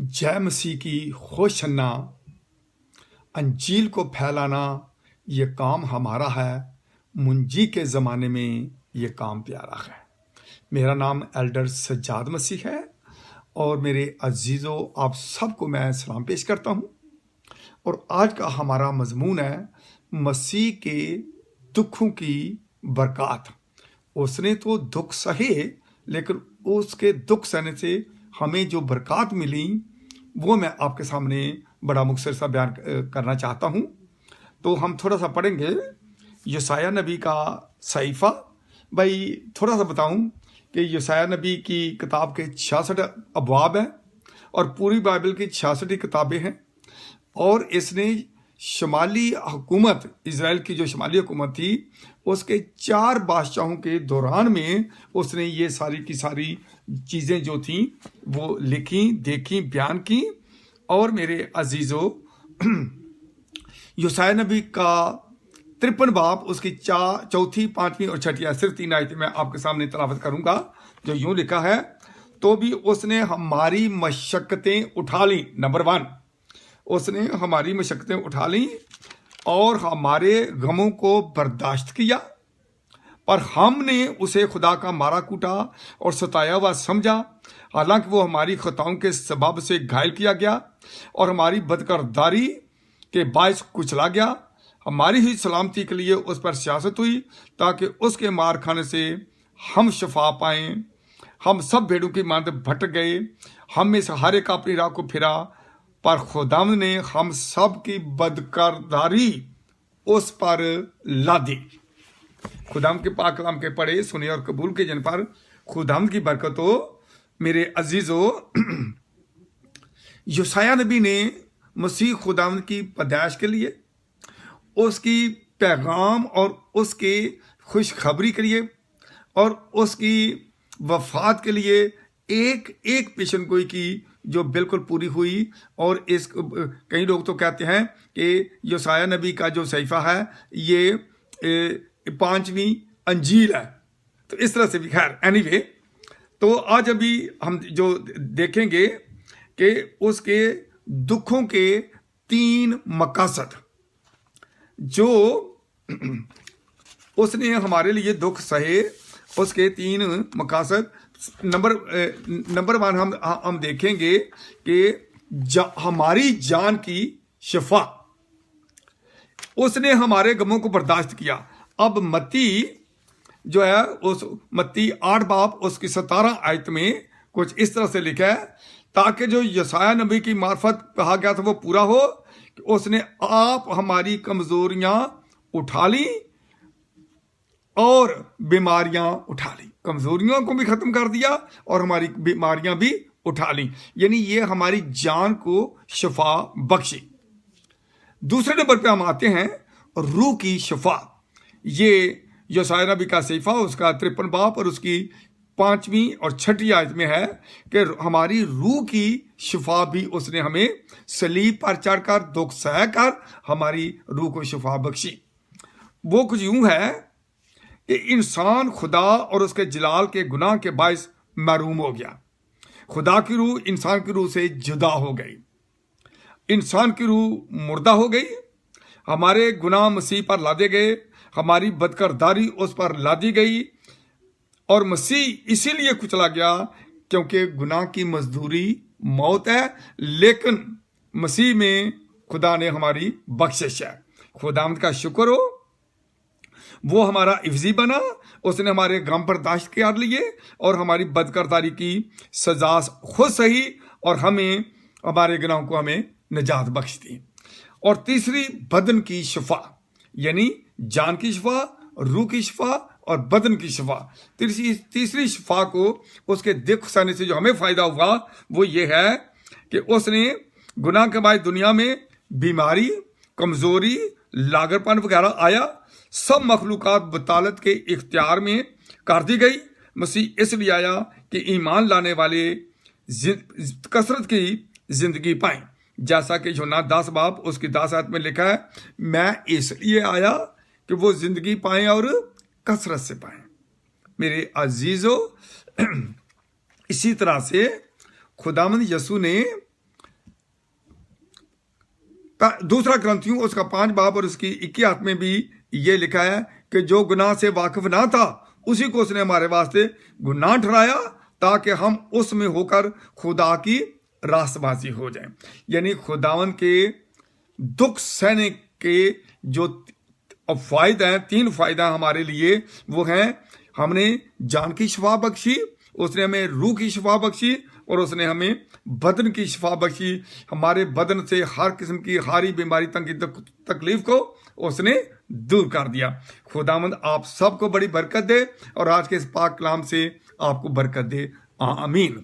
जय मसीह की होशन्ना। अंजील को फैलाना ये काम हमारा है। मुंजी के ज़माने में ये काम प्यारा है। मेरा नाम एल्डर सज्जाद मसीह है और मेरे अजीज़ों आप सबको मैं सलाम पेश करता हूँ। और आज का हमारा मजमून है मसीह के दुखों की बरकत। उसने तो दुख सहे, लेकिन उसके दुख सहने से हमें जो बरकत मिली वो मैं आपके सामने बड़ा मुख्तसर सा बयान करना चाहता हूँ। तो हम थोड़ा सा पढ़ेंगे यशाया नबी का सहीफ़ा। भाई थोड़ा सा बताऊं कि यशाया नबी की किताब के 66 अबवाब हैं और पूरी बाइबल की 66 किताबें हैं। और इसने शुमाली हुकूमत, इज़राइल की जो शुमाली हुकूमत थी, उसके 4 बादशाहों के दौरान में उसने ये सारी की सारी चीज़ें जो थीं वो लिखी, देखी, बयान की। और मेरे अजीज़ों, यशाया नबी का 53 बाब, उसकी 4, 5वीं और 6वीं सिर्फ 3 आयतें मैं आपके सामने तलावत करूंगा, जो यूं लिखा है। तो भी उसने हमारी मशक्क़तें उठा ली। नंबर 1, उसने हमारी मशक्क़तें उठा ली और हमारे गमों को बर्दाश्त किया, पर हमने उसे खुदा का मारा कूटा और सताया हुआ समझा। हालांकि वो हमारी खताओं के सबब से घायल किया गया और हमारी बदकरदारी के बायस कुचला गया। हमारी ही सलामती के लिए उस पर सियासत हुई, ताकि उसके मार खाने से हम शफा पाएं। हम सब भेड़ों की मांद भटक गए, हम में से हर एक अपनी राह को फिरा, पर खुदावंद ने हम सब की बदकरदारी उस पर लादी। खुदावंद के पाक कलाम के पढ़े, सुने और कबूल के जन पर खुदावंद की बरकत हो। मेरे अजीजों, यशाया नबी ने मसीह खुदावंद की पैदाइश के लिए, उसकी पैगाम और उसके खुशखबरी के लिए और उसकी वफात के लिए एक एक पेशन गोई की जो बिल्कुल पूरी हुई। और इस कई लोग तो कहते हैं कि यशाया नबी का जो सहीफ़ा है ये 5वीं अंजील है। तो इस तरह से भी खैर एनीवे, तो आज अभी हम जो देखेंगे कि उसके दुखों के 3 मकासद, जो उसने हमारे लिए दुख सहे, उसके 3 मकासद। नंबर 1 हम देखेंगे कि हमारी जान की शफा। उसने हमारे गमों को बर्दाश्त किया। अब मत्ती जो है, उस मत्ती 8 बाब उसकी 17 आयत में कुछ इस तरह से लिखा है, ताकि जो यशाया नबी की मार्फत कहा गया था वो पूरा हो कि उसने आप हमारी कमजोरियां उठा ली और बीमारियां उठा ली। कमजोरियों को भी खत्म कर दिया और हमारी बीमारियां भी उठा ली, यानी ये हमारी जान को शफा बख्शी। दूसरे नंबर पे हम आते हैं रूह की शफा। ये यशाया नबी का सहीफ़ा, उसका 53 बाब और उसकी 5वीं और 6वीं आयत में है कि हमारी रूह की शफा भी उसने हमें सलीब पर चढ़कर दुख सहकर हमारी रूह को शफा बख्शी। वो कुछ यूं है कि इंसान खुदा और उसके जलाल के गुनाह के बायस महरूम हो गया। खुदा की रूह इंसान की रूह से जुदा हो गई, इंसान की रूह मुर्दा हो गई। हमारे गुनाह मसीह पर लादे गए, हमारी बदकरदारी उस पर लादी गई और मसीह इसीलिए कुचला गया क्योंकि गुनाह की मजदूरी मौत है, लेकिन मसीह में खुदा ने हमारी बख्शिश है। खुदावंद का शुक्र हो, वो हमारा इफ्जी बना, उसने हमारे गम बर्दाश्त कर लिए और हमारी बदकरदारी की सजा खुद सही और हमें हमारे गुनाहों को हमें निजात बख्श दी। और तीसरी बदन की शफा, यानी जान की शफा, रूह की शफा और बदन की शफा। तीसरी शफा को उसके दुख सहने से जो हमें फायदा हुआ वो ये है कि उसने गुनाह के बाद दुनिया में बीमारी, कमजोरी, लागरपन वगैरह आया, सब मखलूकात बतालत के इख्तियार में कर दी गई। मसीह इसलिए आया कि ईमान लाने वाले कसरत की जिंदगी पाएं, जैसा कि यूहन्ना 10 बाब उसकी 10 आयत में लिखा है, मैं इसलिए आया कि वो जिंदगी पाएं और कसरत से पाएं। मेरे अजीजों, इसी तरह से खुदावंद यसू ने دوسرا کرنتھیوں اس کا 5 باب اور اس کی 21 میں بھی یہ لکھا ہے کہ جو گناہ سے واقف نہ تھا اسی کو اس نے ہمارے واسطے گناہ ٹھہرایا تاکہ ہم اس میں ہو کر خدا کی راست بازی ہو جائیں. یعنی خداون کے دکھ سہنے کے جو فائدہ ہیں، 3 فائدہ ہمارے لیے وہ ہیں. ہم نے جان کی شفا بخشی، اس نے ہمیں روح کی شفا بخشی، اور اس نے ہمیں بدن کی شفا بخشی. ہمارے بدن سے ہر قسم کی ہاری بیماری تنگی تکلیف کو اس نے دور کر دیا. خداوند آپ سب کو بڑی برکت دے اور آج کے اس پاک کلام سے آپ کو برکت دے. آمین.